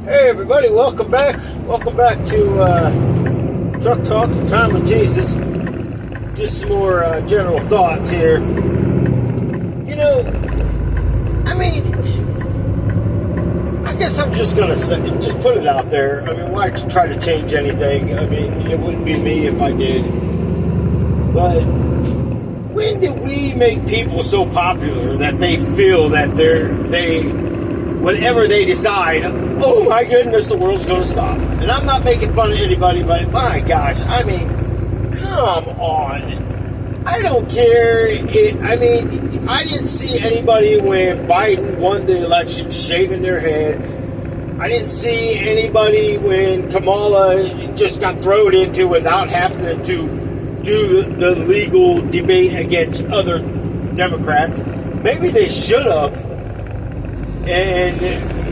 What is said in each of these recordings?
Hey everybody, welcome back. Welcome back to Truck Talk, Time with Jesus. Just some more general thoughts here. You know, I guess I'm just gonna just put it out there. Why try to change anything? It wouldn't be me if I did. But when did we make people so popular that they feel that whatever they decide, oh my goodness, the world's going to stop? And I'm not making fun of anybody, but my gosh, come on. I don't care. I didn't see anybody when Biden won the election shaving their heads. I didn't see anybody when Kamala just got thrown into without having to do the legal debate against other Democrats. Maybe they should have. And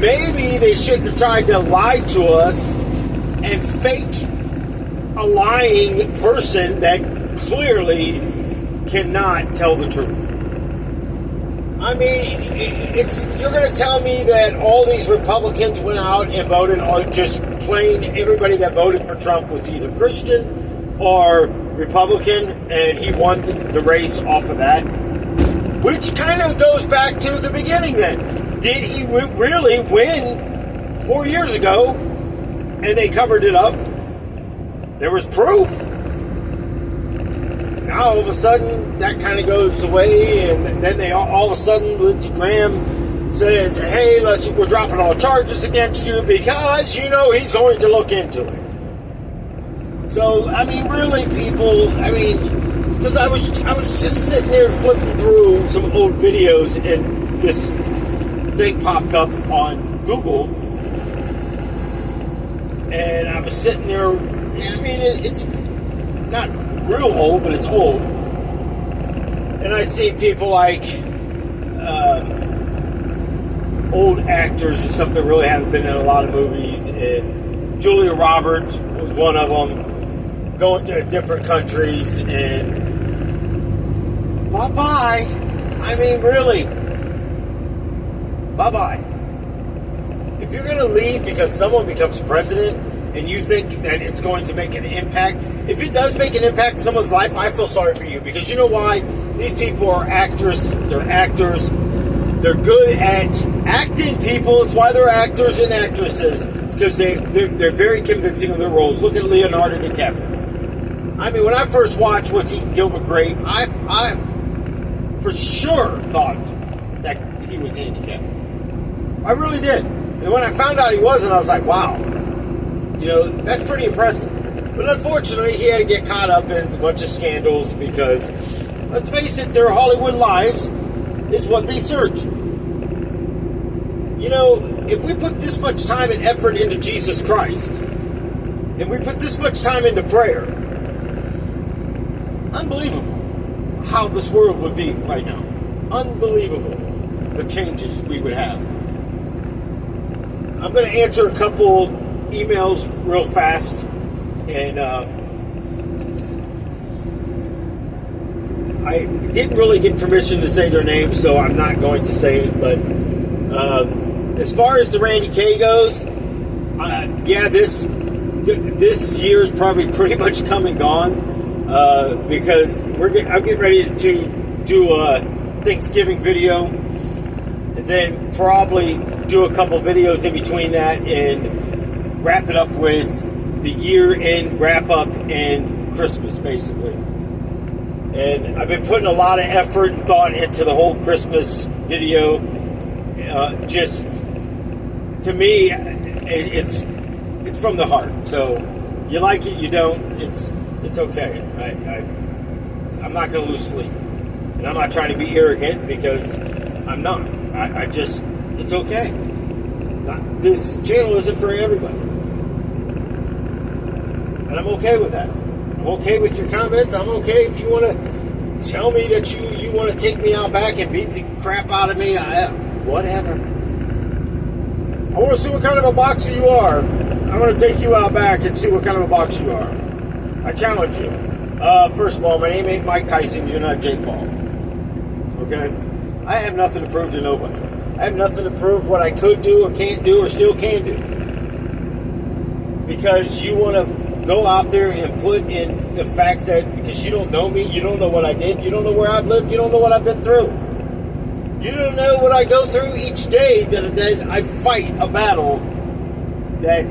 maybe they shouldn't have tried to lie to us and fake a lying person that clearly cannot tell the truth. You're going to tell me that all these Republicans went out and voted, or just plain everybody that voted for Trump was either Christian or Republican, and he won the race off of that? Which kind of goes back to the beginning then. Did he really win 4 years ago and they covered it up? There was proof. Now all of a sudden that kind of goes away, and then they all of a sudden Lindsey Graham says, hey, we're dropping all charges against you because he's going to look into it. So, really, people, because I was just sitting there flipping through some old videos, and this thing popped up on Google, and I was sitting there, it's not real old, but it's old, and I see people like old actors and stuff that really haven't been in a lot of movies, and Julia Roberts was one of them, going to different countries, and bye-bye. Really. Bye-bye. If you're going to leave because someone becomes president and you think that it's going to make an impact, if it does make an impact in someone's life, I feel sorry for you, because you know why? These people are actors. They're actors. They're good at acting, people. It's why they're actors and actresses. It's because they're very convincing of their roles. Look at Leonardo DiCaprio. When I first watched What's Eating Gilbert Grape, I for sure thought that he was handicapped. I really did. And when I found out he wasn't, I was like, wow. That's pretty impressive. But unfortunately, he had to get caught up in a bunch of scandals because, let's face it, their Hollywood lives is what they search. If we put this much time and effort into Jesus Christ, and we put this much time into prayer, unbelievable how this world would be right now. Unbelievable the changes we would have. I'm going to answer a couple emails real fast, and I didn't really get permission to say their names, so I'm not going to say it, but as far as the Randy K goes, this year's probably pretty much come and gone. Because I'm getting ready to do a Thanksgiving video, and then probably do a couple videos in between that, and wrap it up with the year-end wrap-up and Christmas, basically. And I've been putting a lot of effort and thought into the whole Christmas video. Just, to me, it's from the heart. So, you like it, you don't, it's okay. I'm not going to lose sleep. And I'm not trying to be arrogant, because I'm not. It's okay. This channel isn't for everybody. And I'm okay with that. I'm okay with your comments. I'm okay if you want to tell me that you want to take me out back and beat the crap out of me. Whatever. I want to see what kind of a boxer you are. I'm going to take you out back and see what kind of a boxer you are. I challenge you. First of all, my name ain't Mike Tyson. You're not Jake Paul. Okay? I have nothing to prove to nobody. I have nothing to prove what I could do or can't do or still can do. because you want to go out there and put in the facts that, because you don't know me, you don't know what I did, you don't know where I've lived, you don't know what I've been through. You don't know what I go through each day that I fight a battle that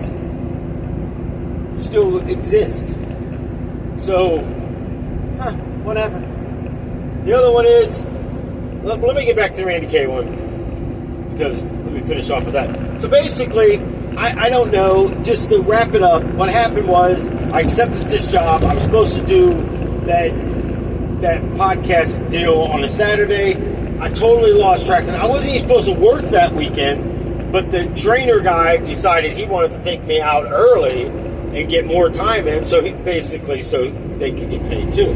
still exists. So, whatever. The other one is, let me get back to the Randy K one, because let me finish off with that. So basically, I don't know, just to wrap it up, what happened was, I accepted this job. I was supposed to do that podcast deal on a Saturday. I totally lost track, and I wasn't even supposed to work that weekend, but the trainer guy decided he wanted to take me out early and get more time in, so so they could get paid too.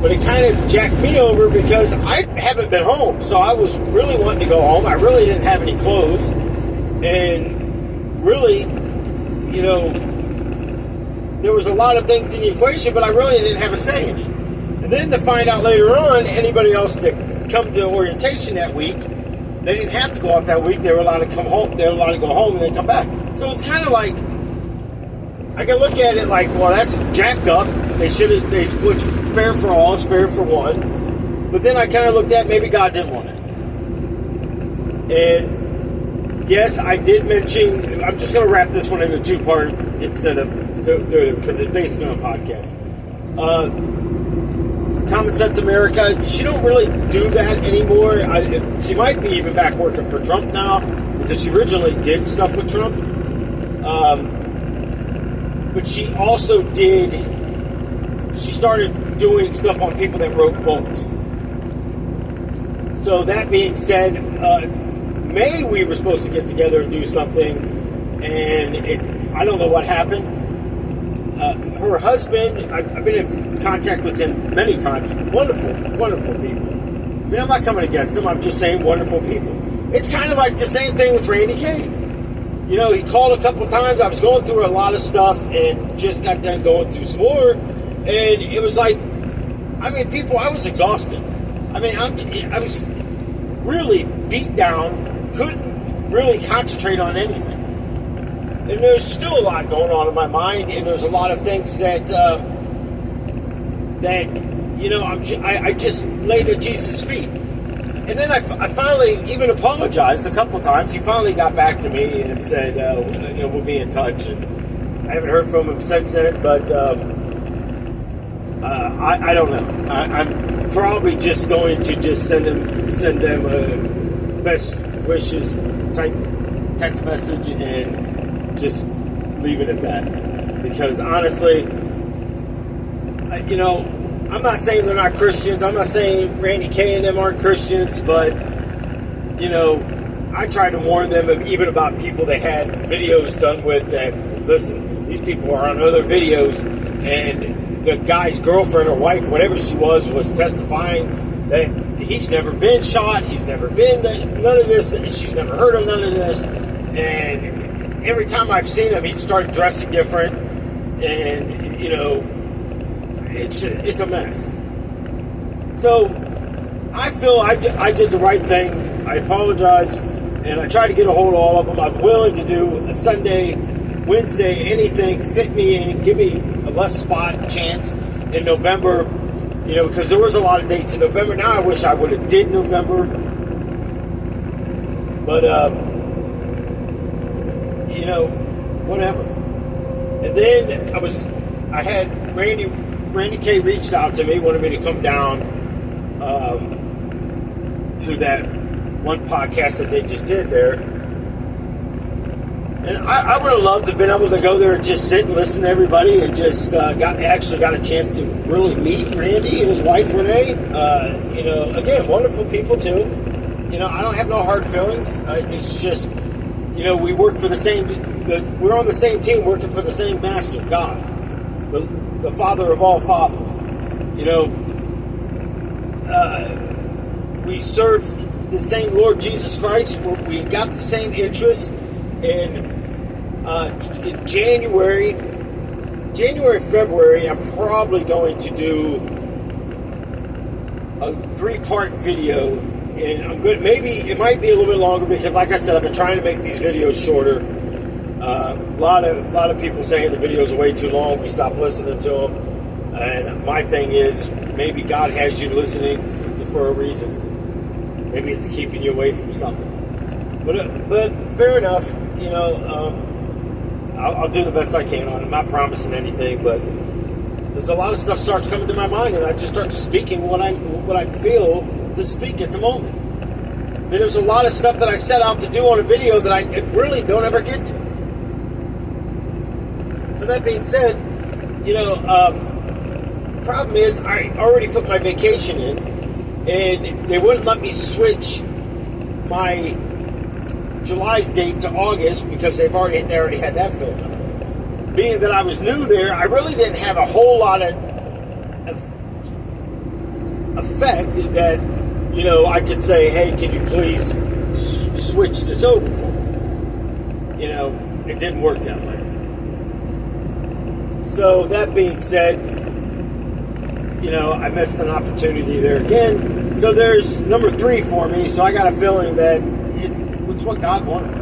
But it kind of jacked me over because I haven't been home, so I was really wanting to go home. I really didn't have any clothes, and really, you know, there was a lot of things in the equation, but I really didn't have a say in it. And then to find out later on, anybody else that come to orientation that week, they didn't have to go out that week. They were allowed to come home. They were allowed to go home and then come back. So it's kind of like, I can look at it like, well, that's jacked up. What's fair for all is fair for one. But then I kind of looked at, maybe God didn't want it. And yes, I did mention, I'm just going to wrap this one into two-part instead of, because it's basically on a podcast. Common Sense America, she don't really do that anymore. She might be even back working for Trump now, because she originally did stuff with Trump. But she also she started doing stuff on people that wrote books. So that being said, May we were supposed to get together and do something, and I don't know what happened. Her husband, I've been in contact with him many times. Wonderful, wonderful people. I mean, I'm not coming against them. I'm just saying wonderful people. It's kind of like the same thing with Randy K. You know, he called a couple times. I was going through a lot of stuff and just got done going through some more. And it was like, I mean, I was exhausted. I mean, I was really beat down. Couldn't really concentrate on anything. And there's still a lot going on in my mind, and there's a lot of things that you know, I just laid at Jesus' feet. And then I finally even apologized a couple times. He finally got back to me and said, you know, we'll be in touch. And I haven't heard from him since then, but I don't know. I'm probably just going to just send them a best wishes type text message and just leave it at that. Because honestly, you know, I'm not saying they're not Christians. I'm not saying Randy K and them aren't Christians, but, you know, I tried to warn them even about people they had videos done with that, listen, these people are on other videos, and the guy's girlfriend or wife, whatever she was testifying that he's never been shot, he's never been none of this, and she's never heard of none of this, and every time I've seen him, he'd start dressing different, and, you know, it's a mess. So I feel I did the right thing. I apologized, and I tried to get a hold of all of them. I was willing to do a Sunday, Wednesday, anything, fit me in, give me a less spot chance in November, you know, because there was a lot of dates in November. Now I wish I would have did November, but you know, whatever. And then I had Randy K reached out to me, wanted me to come down to that one podcast that they just did there. And I would have loved to have been able to go there and just sit and listen to everybody, and just got a chance to really meet Randy and his wife Renee. You know, again, wonderful people too. You know, I don't have no hard feelings. It's just, you know, we work for we're on the same team, working for the same master, God, the Father of all fathers. You know, we serve the same Lord Jesus Christ. We got the same interests. In January, February, I'm probably going to do a 3-part video, and I'm good. Maybe it might be a little bit longer because, like I said, I've been trying to make these videos shorter. A lot of people saying the videos are way too long. We stopped listening to them. And my thing is, maybe God has you listening for a reason. Maybe it's keeping you away from something. But fair enough. I'll do the best I can on it. I'm not promising anything, but there's a lot of stuff starts coming to my mind, and I just start speaking what I feel to speak at the moment. And there's a lot of stuff that I set out to do on a video that I really don't ever get to. So that being said, problem is I already put my vacation in, and they wouldn't let me switch my July's date to August because they already had that filled up. Being that I was new there, I really didn't have a whole lot of effect that, I could say, hey, can you please switch this over for me? It didn't work that way. So that being said, I missed an opportunity there again. So there's number 3 for me. So I got a feeling that it's what God wanted.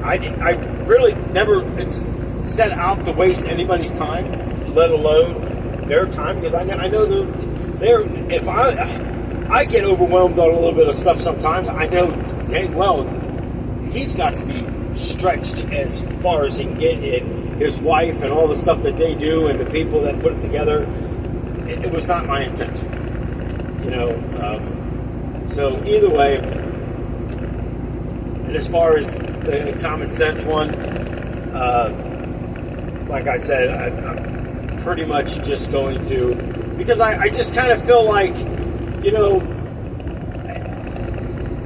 I really never set out to waste anybody's time, let alone their time, because I know they're if I get overwhelmed on a little bit of stuff sometimes. I know dang well he's got to be stretched as far as he can get in. His wife and all the stuff that they do and the people that put it together, it was not my intention. So either way, and as far as the common sense one, like I said, I'm pretty much just going to, because I just kind of feel like,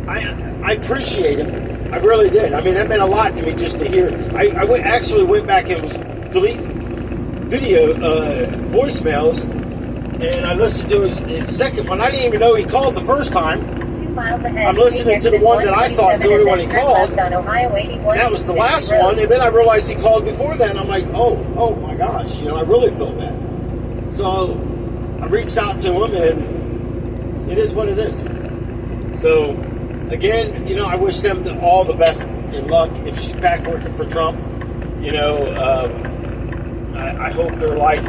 I appreciate him. I really did. I mean, that meant a lot to me just to hear. I actually went back and was deleting video voicemails, and I listened to his second one. I didn't even know he called the first time. 2 miles ahead. I'm listening to the one that I thought was the only one he called. That was the last one, and then I realized he called before that, and I'm like, oh my gosh, I really felt bad. So I reached out to him, and it is what it is. So again, I wish them all the best in luck. If she's back working for Trump, I hope their life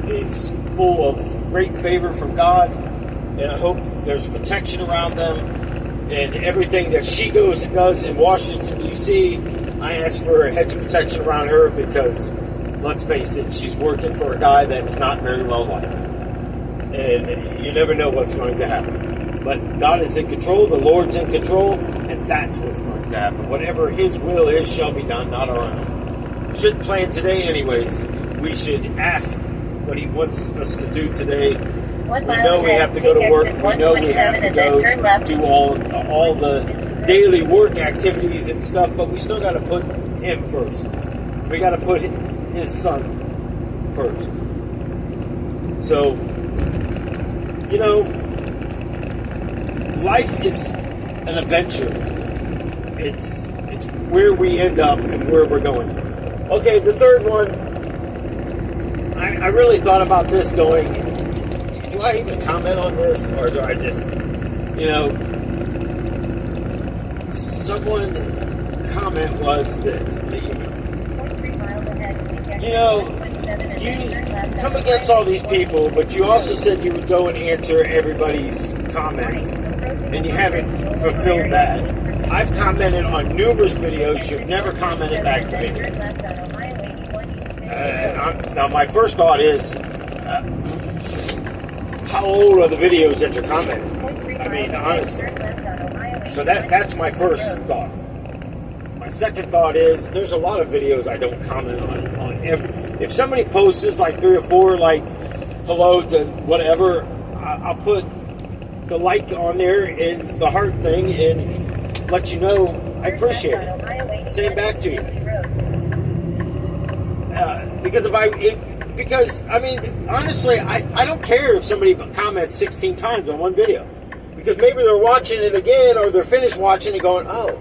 is full of great favor from God, and I hope there's protection around them, and everything that she goes and does in Washington, D.C., I ask for a hedge of protection around her because, let's face it, she's working for a guy that's not very well liked. And you never know what's going to happen. But God is in control, the Lord's in control, and that's what's going to happen. Whatever His will is shall be done, not our own. We shouldn't plan today anyways. We should ask what He wants us to do today. We know we have to go to work. We know we have to go do all the daily work activities and stuff, but we still got to put Him first. We got to put His Son first. So, life is an adventure. It's where we end up and where we're going. Okay, the third one, I really thought about this going, do I even comment on this, or do I just, someone comment was this, you come against all these people, but you also said you would go and answer everybody's comments, and you haven't fulfilled that. I've commented on numerous videos. You've never commented back to me. Now, my first thought is, how old are the videos that you're commenting? I mean, honestly. So that's my first thought. My second thought is, there's a lot of videos I don't comment on every. If somebody posts like 3 or 4, like, hello to whatever, I'll put the like on there and the heart thing and let you know I appreciate it. Same back to you. Because honestly, I don't care if somebody comments 16 times on one video. Because maybe they're watching it again, or they're finished watching it going, oh,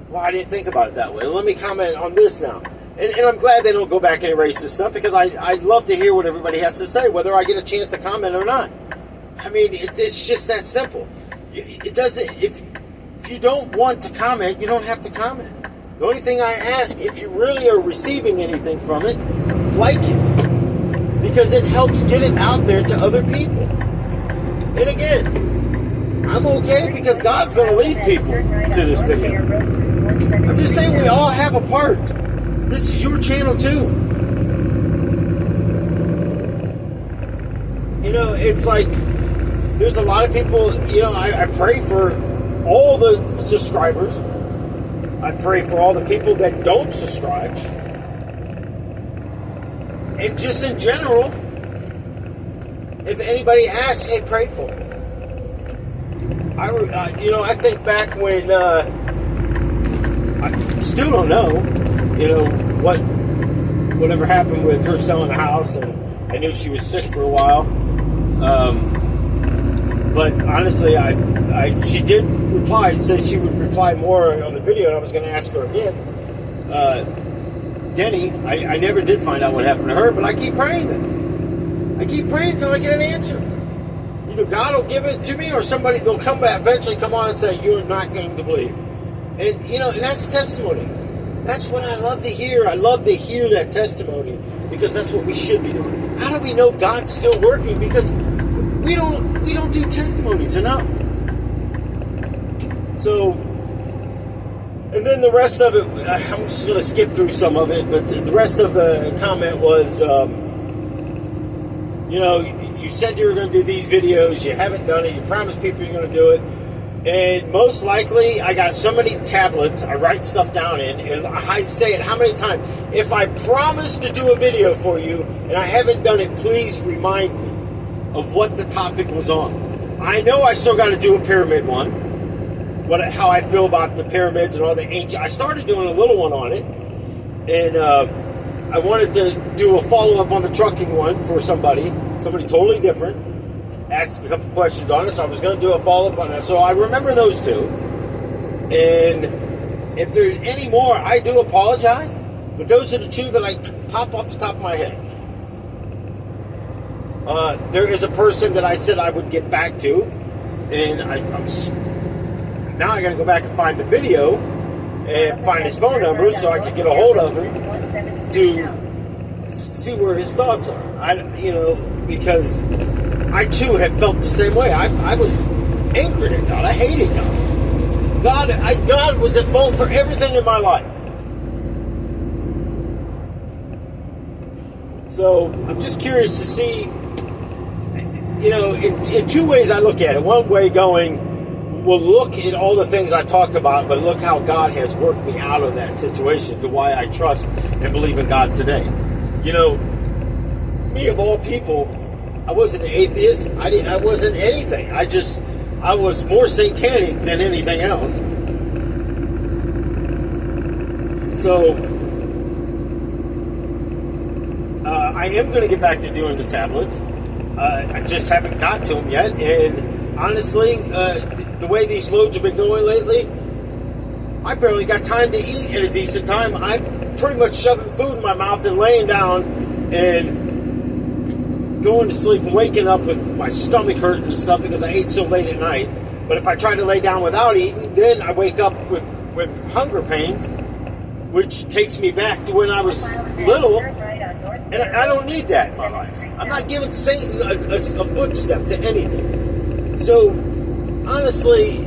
well, I didn't think about it that way. Let me comment on this now. And I'm glad they don't go back and erase this stuff, because I'd love to hear what everybody has to say, whether I get a chance to comment or not. I mean, it's just that simple. It doesn't, if If you don't want to comment, you don't have to comment. The only thing I ask, if you really are receiving anything from it, like it. Because it helps get it out there to other people. And again, I'm okay because God's going to lead people to this video. I'm just saying we all have a part. This is your channel too. You know, it's like, there's a lot of people, you know, I pray for all the subscribers. I pray for all the people that don't subscribe. And just in general, if anybody asks, hey, pray for me. I think back when, I still don't know, you know, whatever happened with her selling the house, and I knew she was sick for a while. But honestly, she did reply and said she would reply more on the video, and I was going to ask her again. Denny, I never did find out what happened to her, but I keep praying then. I keep praying until I get an answer. Either God will give it to me, or somebody, they'll come back, eventually come on and say, you're not going to believe. And, you know, and that's testimony. That's what I love to hear. I love to hear that testimony, because that's what we should be doing. How do we know God's still working? Because we don't do testimonies enough. So, and then the rest of it, I'm just going to skip through some of it, but the rest of the comment was, you know, you said you were going to do these videos, you haven't done it, you promised people you're going to do it, and most likely, I got so many tablets I write stuff down in, and I say it how many times, if I promise to do a video for you, and I haven't done it, please remind me of what the topic was on. I know I still got to do a pyramid one, how I feel about the pyramids and all the ancient. I started doing a little one on it, and I wanted to do a follow-up on the trucking one for somebody totally different. Asked a couple questions on it, so I was going to do a follow-up on that. So I remember those two, and if there's any more, I do apologize, but those are the two that I pop off the top of my head. There is a person that I said I would get back to, and now I got to go back and find the video and find his phone number so I can get a hold of him to see where his thoughts are. Because I too have felt the same way. I was angry at God. I hated God. God was at fault for everything in my life. So I'm just curious to see, you know, in two ways I look at it. One way going, well, look at all the things I talked about, but look how God has worked me out of that situation to why I trust and believe in God today. You know, me of all people, I wasn't an atheist. I wasn't anything. I was more satanic than anything else. So, I am going to get back to doing the tablets. I just haven't got to them yet. And honestly, the way these loads have been going lately, I barely got time to eat at a decent time. I'm pretty much shoving food in my mouth and laying down and going to sleep and waking up with my stomach hurting and stuff because I ate so late at night. But if I try to lay down without eating, then I wake up with hunger pains, which takes me back to when I was little. And I don't need that in my life. I'm not giving Satan a footstep to anything. So, honestly,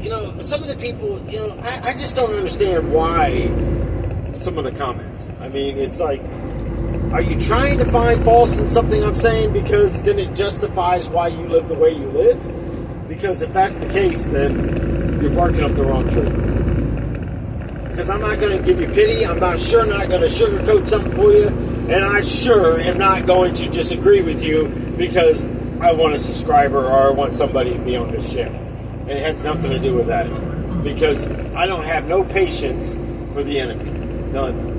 you know, some of the people, you know, I just don't understand why some of the comments. I mean, it's like, are you trying to find faults in something I'm saying because then it justifies why you live the way you live? Because if that's the case, then you're barking up the wrong tree. Because I'm not going to give you pity. I'm not going to sugarcoat something for you. And I sure am not going to disagree with you because I want a subscriber or I want somebody to be on this channel. And it has nothing to do with that. Because I don't have no patience for the enemy. None.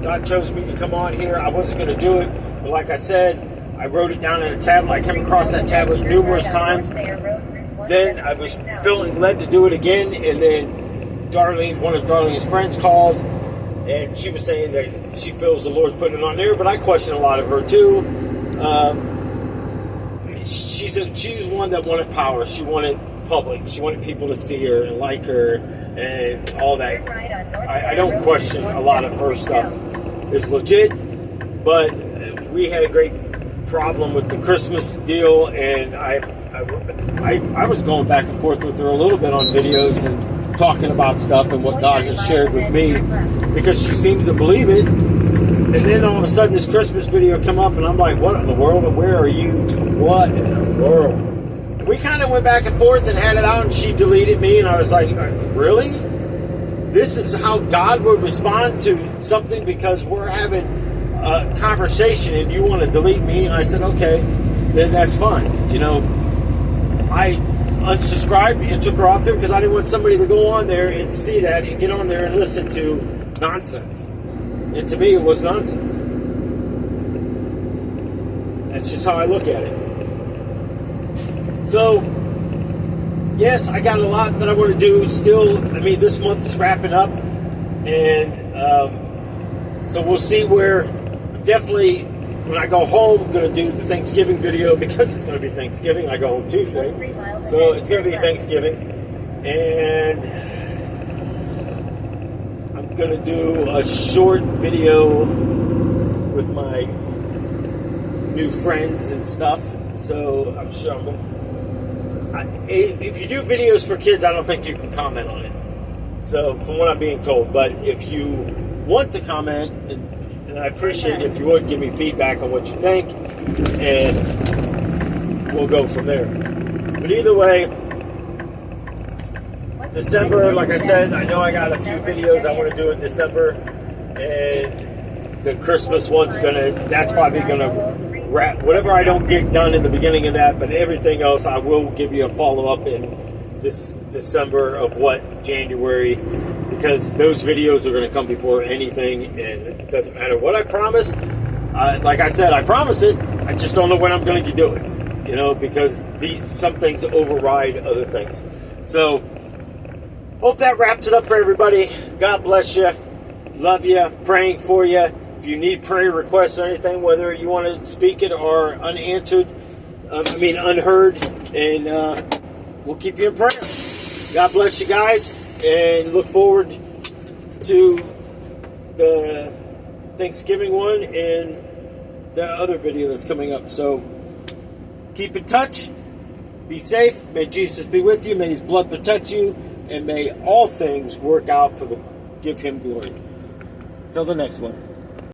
God chose me to come on here. I wasn't going to do it. But like I said, I wrote it down in a tablet. I came across that tablet numerous times. Then I was feeling led to do it again. And then one of Darlene's friends called. And she was saying that she feels the Lord's putting it on there. But I question a lot of her too. She she's one that wanted power. She wanted public. She wanted people to see her and like her and all that. I don't question a lot of her stuff. It's legit, but we had a great problem with the Christmas deal, and I was going back and forth with her a little bit on videos and talking about stuff and what God has shared with me, because she seems to believe it. And then all of a sudden this Christmas video come up, and I'm like, what in the world? Where are you? What in the world? We kind of went back and forth and had it out, and she deleted me, and I was like, really? This is how God would respond to something because we're having a conversation and you want to delete me? And I said, okay, then that's fine. I unsubscribed and took her off there because I didn't want somebody to go on there and see that and get on there and listen to nonsense. And to me, it was nonsense. That's just how I look at it. So, yes, I got a lot that I want to do still. I mean, this month is wrapping up. And so we'll see where, definitely, when I go home, I'm going to do the Thanksgiving video because it's going to be Thanksgiving. I go home Tuesday. So it's going to be Thanksgiving. And I'm going to do a short video with my new friends and stuff. So I'm sure I'm going to... If you do videos for kids, I don't think you can comment on it. So, from what I'm being told. But if you want to comment, and I appreciate it if you would give me feedback on what you think, and we'll go from there. But either way, December, like I said, I know I got a few videos I want to do in December, and the Christmas one's that's probably gonna wrap whatever I don't get done in the beginning of that, but everything else I will give you a follow-up in this December of what January, because those videos are going to come before anything, and it doesn't matter what I promise. Like I said, I promise it. I just don't know when I'm going to do it, because some things override other things. So, hope that wraps it up for everybody. God bless you. Love you. Praying for you. If you need prayer requests or anything, whether you want to speak it or unheard, and we'll keep you in prayer. God bless you guys, and look forward to the Thanksgiving one and the other video that's coming up. So keep in touch. Be safe. May Jesus be with you. May His blood protect you, and may all things work out give Him glory. Till the next one.